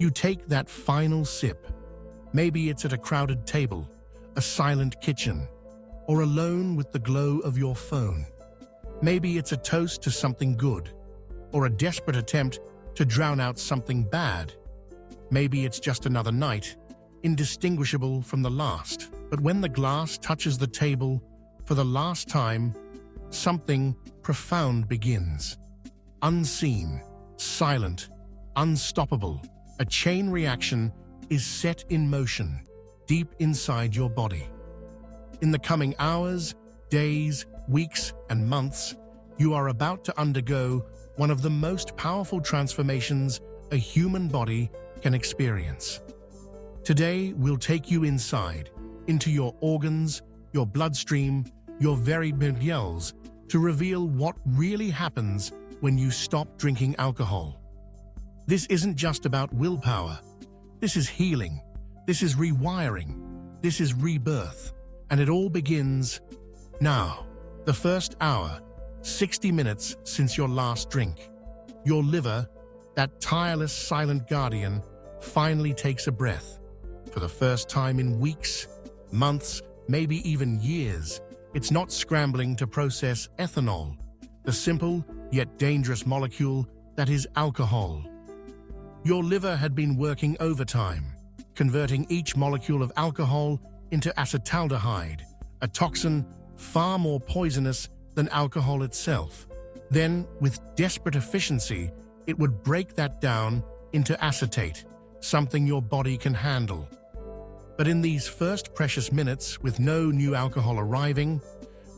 You take that final sip. Maybe it's at a crowded table, a silent kitchen, or alone with the glow of your phone. Maybe it's a toast to something good, or a desperate attempt to drown out something bad. Maybe it's just another night, indistinguishable from the last. But when the glass touches the table for the last time, something profound begins. Unseen, silent, unstoppable, a chain reaction is set in motion deep inside your body. In the coming hours, days, weeks, and months, you are about to undergo one of the most powerful transformations a human body can experience. Today, we'll take you inside, into your organs, your bloodstream, your very cells, to reveal what really happens when you stop drinking alcohol. This isn't just about willpower. This is healing. This is rewiring. This is rebirth. And it all begins now. The first hour, 60 minutes since your last drink. Your liver, that tireless silent guardian, finally takes a breath. For the first time in weeks, months, maybe even years, it's not scrambling to process ethanol, the simple yet dangerous molecule that is alcohol. Your liver had been working overtime, converting each molecule of alcohol into acetaldehyde, a toxin far more poisonous than alcohol itself. Then, with desperate efficiency, it would break that down into acetate, something your body can handle. But in these first precious minutes, with no new alcohol arriving,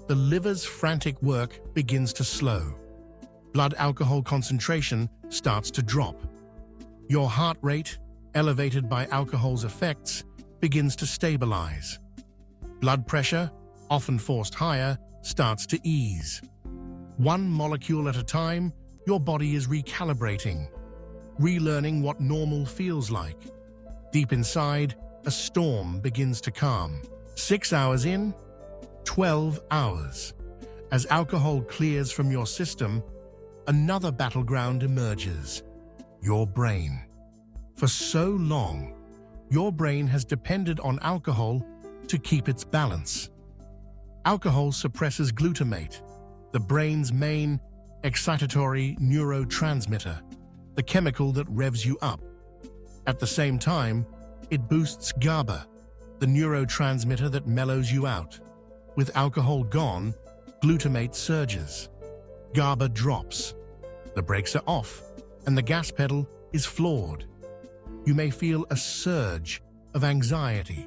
the liver's frantic work begins to slow. Blood alcohol concentration starts to drop. Your heart rate, elevated by alcohol's effects, begins to stabilize. Blood pressure, often forced higher, starts to ease. One molecule at a time, your body is recalibrating, relearning what normal feels like. Deep inside, a storm begins to calm. 6 hours in, 12 hours. As alcohol clears from your system, another battleground emerges: your brain. For so long, your brain has depended on alcohol to keep its balance. Alcohol suppresses glutamate, the brain's main excitatory neurotransmitter, the chemical that revs you up. At the same time, it boosts GABA, the neurotransmitter that mellows you out. With alcohol gone, glutamate surges. GABA drops. The brakes are off, and the gas pedal is floored. You may feel a surge of anxiety.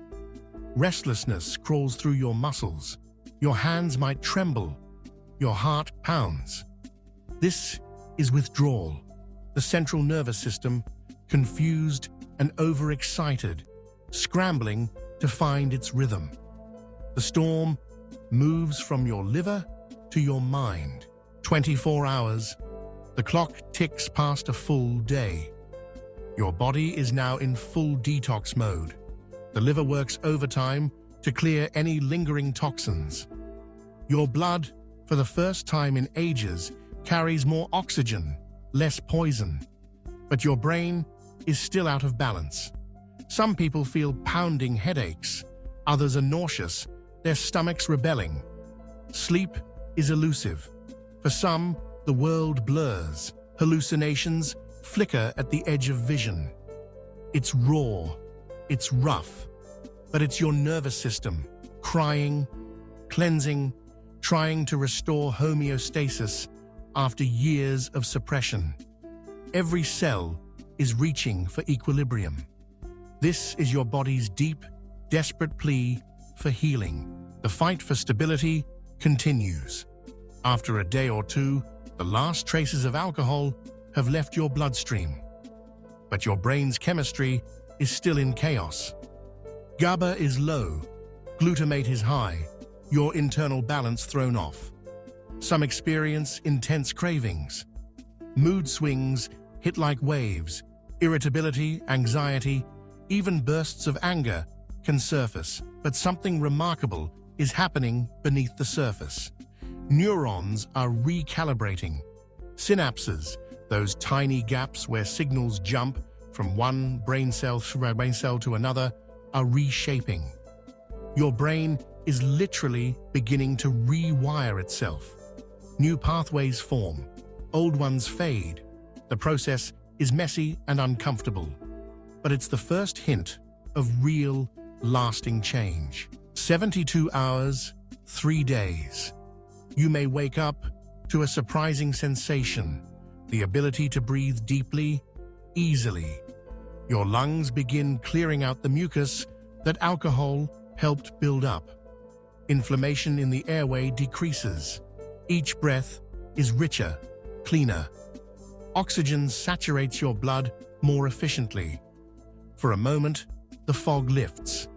Restlessness crawls through your muscles. Your hands might tremble. Your heart pounds. This is withdrawal. The central nervous system, confused and overexcited, scrambling to find its rhythm. The storm moves from your liver to your mind. 24 hours. The clock ticks past a full day. Your body is now in full detox mode. The liver works overtime to clear any lingering toxins. Your blood, for the first time in ages, carries more oxygen, less poison. But your brain is still out of balance. Some people feel pounding headaches. Others are nauseous, their stomachs rebelling. Sleep is elusive. For some, the world blurs. Hallucinations flicker at the edge of vision. It's raw, it's rough, but it's your nervous system, crying, cleansing, trying to restore homeostasis after years of suppression. Every cell is reaching for equilibrium. This is your body's deep, desperate plea for healing. The fight for stability continues. After a day or two, the last traces of alcohol have left your bloodstream. But your brain's chemistry is still in chaos. GABA is low, glutamate is high, your internal balance thrown off. Some experience intense cravings. Mood swings hit like waves. Irritability, anxiety, even bursts of anger can surface, but something remarkable is happening beneath the surface. Neurons are recalibrating. Synapses, those tiny gaps where signals jump from one brain cell to another are reshaping. Your brain is literally beginning to rewire itself. New pathways form, old ones fade. The process is messy and uncomfortable, but it's the first hint of real, lasting change. 72 hours, 3 days. You may wake up to a surprising sensation, the ability to breathe deeply, easily. Your lungs begin clearing out the mucus that alcohol helped build up. Inflammation in the airway decreases. Each breath is richer, cleaner. Oxygen saturates your blood more efficiently. For a moment, the fog lifts.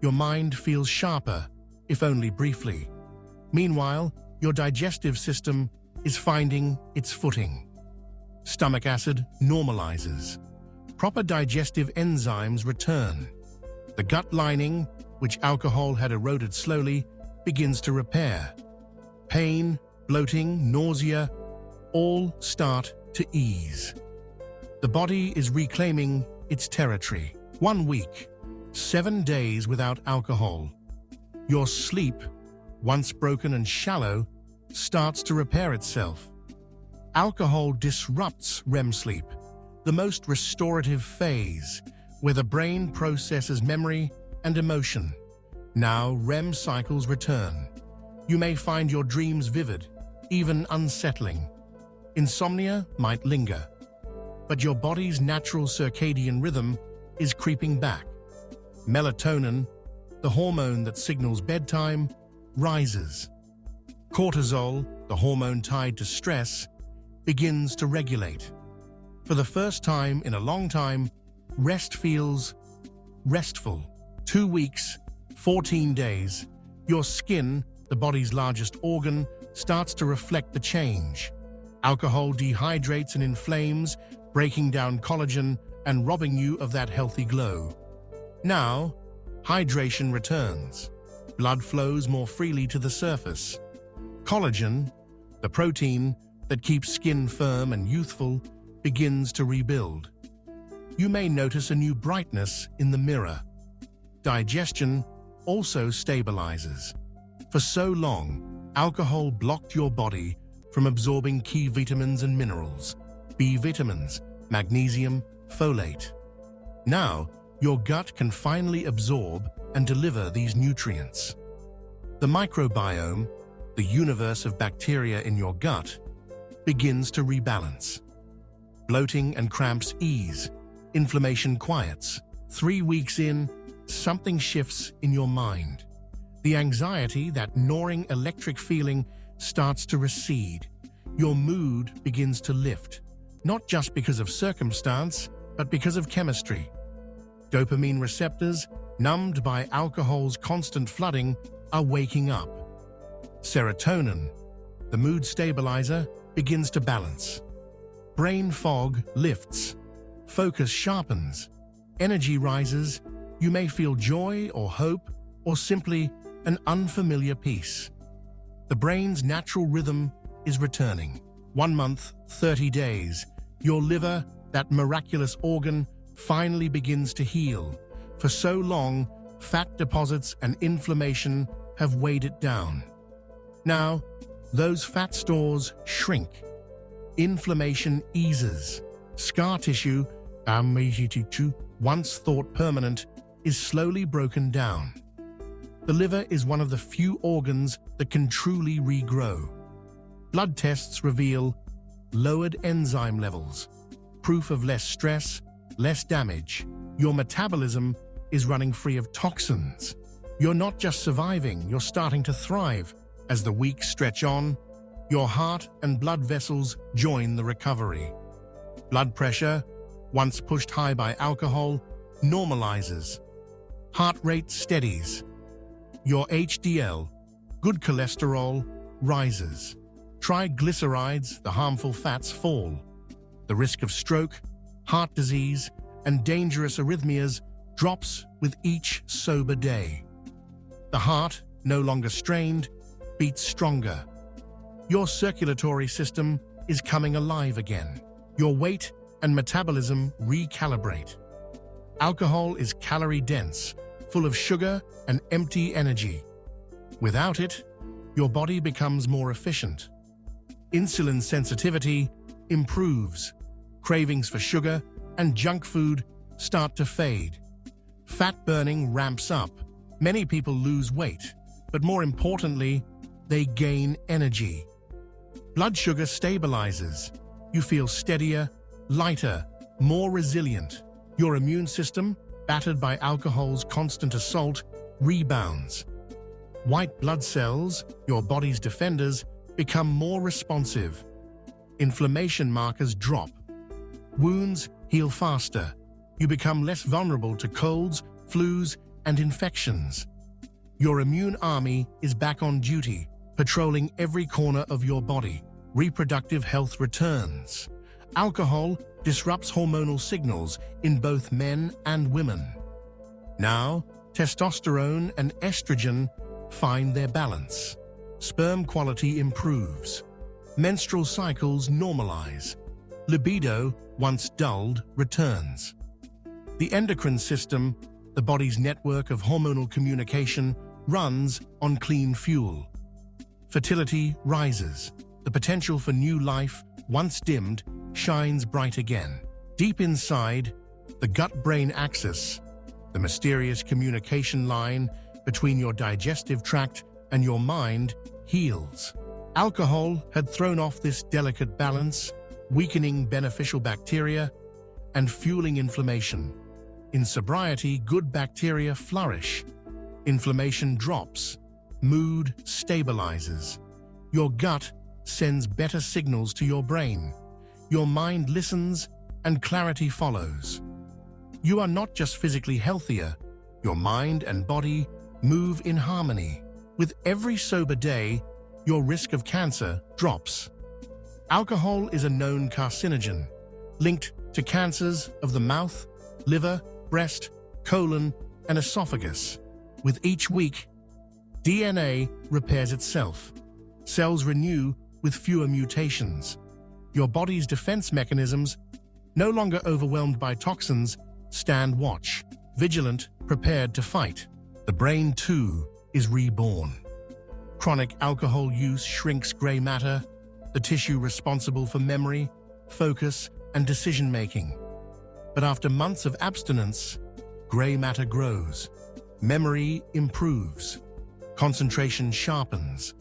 Your mind feels sharper, if only briefly. Meanwhile, your digestive system is finding its footing. Stomach acid normalizes. Proper digestive enzymes return. The gut lining, which alcohol had eroded slowly, begins to repair. Pain, bloating, nausea, all start to ease. The body is reclaiming its territory. 1 week, 7 days without alcohol. Your sleep, once broken and shallow, starts to repair itself. Alcohol disrupts REM sleep, the most restorative phase, where the brain processes memory and emotion. Now REM cycles return. You may find your dreams vivid, even unsettling. Insomnia might linger, but your body's natural circadian rhythm is creeping back. Melatonin, the hormone that signals bedtime, rises. Cortisol, the hormone tied to stress, begins to regulate. For the first time in a long time, rest feels restful. 2 weeks, 14 days, your skin, the body's largest organ, starts to reflect the change. Alcohol dehydrates and inflames, breaking down collagen and robbing you of that healthy glow. Now, hydration returns. Blood flows more freely to the surface. Collagen, the protein that keeps skin firm and youthful, begins to rebuild. You may notice a new brightness in the mirror. Digestion also stabilizes. For so long, alcohol blocked your body from absorbing key vitamins and minerals, B vitamins, magnesium, folate. Now, your gut can finally absorb and deliver these nutrients. The microbiome, the universe of bacteria in your gut, begins to rebalance. Bloating and cramps ease, inflammation quiets. 3 weeks in, something shifts in your mind. The anxiety, that gnawing electric feeling, starts to recede. Your mood begins to lift, not just because of circumstance, but because of chemistry. Dopamine receptors, numbed by alcohol's constant flooding, are waking up. Serotonin, the mood stabilizer, begins to balance. Brain fog lifts. Focus sharpens. Energy rises. You may feel joy or hope or simply an unfamiliar peace. The brain's natural rhythm is returning. 1 month, 30 days. Your liver, that miraculous organ, finally begins to heal. For so long, fat deposits and inflammation have weighed it down. Now, those fat stores shrink. Inflammation eases. Scar tissue, once thought permanent, is slowly broken down. The liver is one of the few organs that can truly regrow. Blood tests reveal lowered enzyme levels, proof of less stress, less damage. Your metabolism is running free of toxins. You're not just surviving, you're starting to thrive. As the weeks stretch on, your heart and blood vessels join the recovery. Blood pressure, once pushed high by alcohol, normalizes. Heart rate steadies. Your HDL, good cholesterol, rises. Triglycerides, the harmful fats, fall. The risk of stroke, heart disease, and dangerous arrhythmias drops with each sober day. The heart, no longer strained, beats stronger. Your circulatory system is coming alive again. Your weight and metabolism recalibrate. Alcohol is calorie-dense, full of sugar and empty energy. Without it, your body becomes more efficient. Insulin sensitivity improves. Cravings for sugar and junk food start to fade. Fat burning ramps up. Many people lose weight, but more importantly, they gain energy. Blood sugar stabilizes. You feel steadier, lighter, more resilient. Your immune system, battered by alcohol's constant assault, rebounds. White blood cells, your body's defenders, become more responsive. Inflammation markers drop. Wounds heal faster. You become less vulnerable to colds, flus, and infections. Your immune army is back on duty, patrolling every corner of your body. Reproductive health returns. Alcohol disrupts hormonal signals in both men and women. Now, testosterone and estrogen find their balance. Sperm quality improves. Menstrual cycles normalize. Libido, once dulled, returns. The endocrine system, the body's network of hormonal communication, runs on clean fuel. Fertility rises. The potential for new life, once dimmed, shines bright again. Deep inside, the gut-brain axis, the mysterious communication line between your digestive tract and your mind, heals. Alcohol had thrown off this delicate balance, weakening beneficial bacteria and fueling inflammation. In sobriety, good bacteria flourish. Inflammation drops. Mood stabilizes. Your gut sends better signals to your brain. Your mind listens, and clarity follows. You are not just physically healthier, your mind and body move in harmony. With every sober day, your risk of cancer drops. Alcohol is a known carcinogen, linked to cancers of the mouth, liver, breast, colon, and esophagus. With each week, DNA repairs itself. Cells renew with fewer mutations. Your body's defense mechanisms, no longer overwhelmed by toxins, stand watch, vigilant, prepared to fight. The brain, too, is reborn. Chronic alcohol use shrinks gray matter, the tissue responsible for memory, focus, and decision-making. But after months of abstinence, gray matter grows. Memory improves. Concentration sharpens.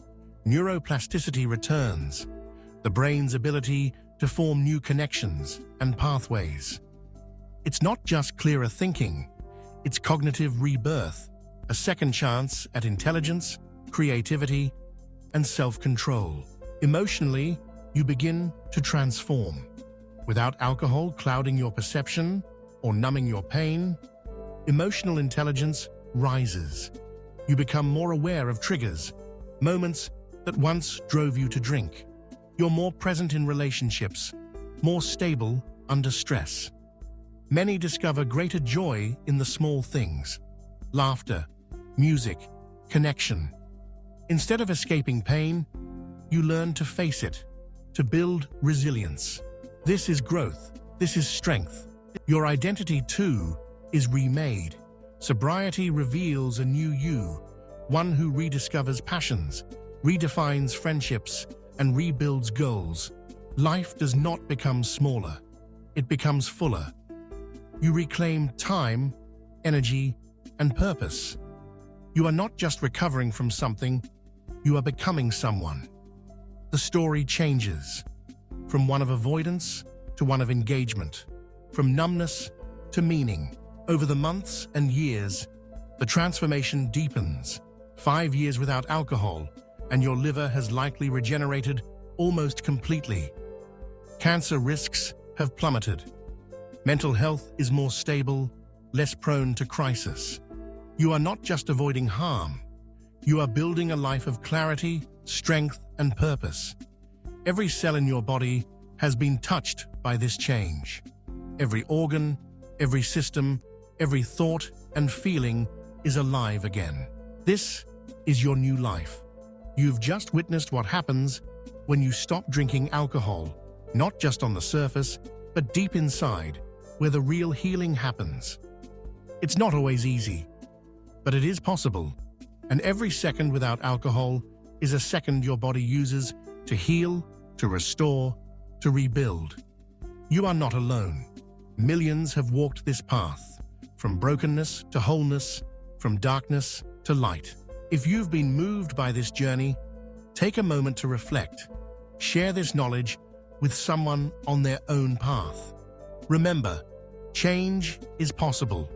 Neuroplasticity returns. The brain's ability to form new connections and pathways. It's not just clearer thinking, it's cognitive rebirth, a second chance at intelligence, creativity, and self-control. Emotionally, you begin to transform. Without alcohol clouding your perception or numbing your pain, emotional intelligence rises. You become more aware of triggers, moments that once drove you to drink. You're more present in relationships, more stable under stress. Many discover greater joy in the small things: laughter, music, connection. Instead of escaping pain, you learn to face it, to build resilience. This is growth. This is strength. Your identity, too, is remade. Sobriety reveals a new you, one who rediscovers passions, redefines friendships, and rebuilds goals. Life does not become smaller. It becomes fuller. You reclaim time, energy, and purpose. You are not just recovering from something, you are becoming someone. The story changes, from one of avoidance to one of engagement, from numbness to meaning. Over the months and years, the transformation deepens. 5 years without alcohol, and your liver has likely regenerated almost completely. Cancer risks have plummeted. Mental health is more stable, less prone to crisis. You are not just avoiding harm. You are building a life of clarity, strength, and purpose. Every cell in your body has been touched by this change. Every organ, every system, every thought and feeling is alive again. This is your new life. You've just witnessed what happens when you stop drinking alcohol, not just on the surface, but deep inside, where the real healing happens. It's not always easy, but it is possible, and every second without alcohol is a second your body uses to heal, to restore, to rebuild. You are not alone. Millions have walked this path, from brokenness to wholeness, from darkness to light. If you've been moved by this journey, take a moment to reflect. Share this knowledge with someone on their own path. Remember, change is possible.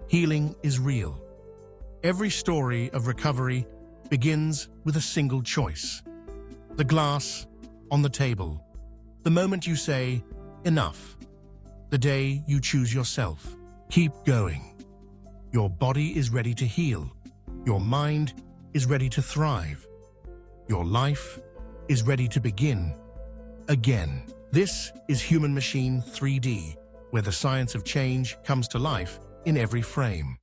Healing is real. Every story of recovery begins with a single choice. The glass on the table. The moment you say, enough. The day you choose yourself. Keep going. Your body is ready to heal. Your mind is ready to thrive. Your life is ready to begin again. This is Human Machine 3D, where the science of change comes to life in every frame.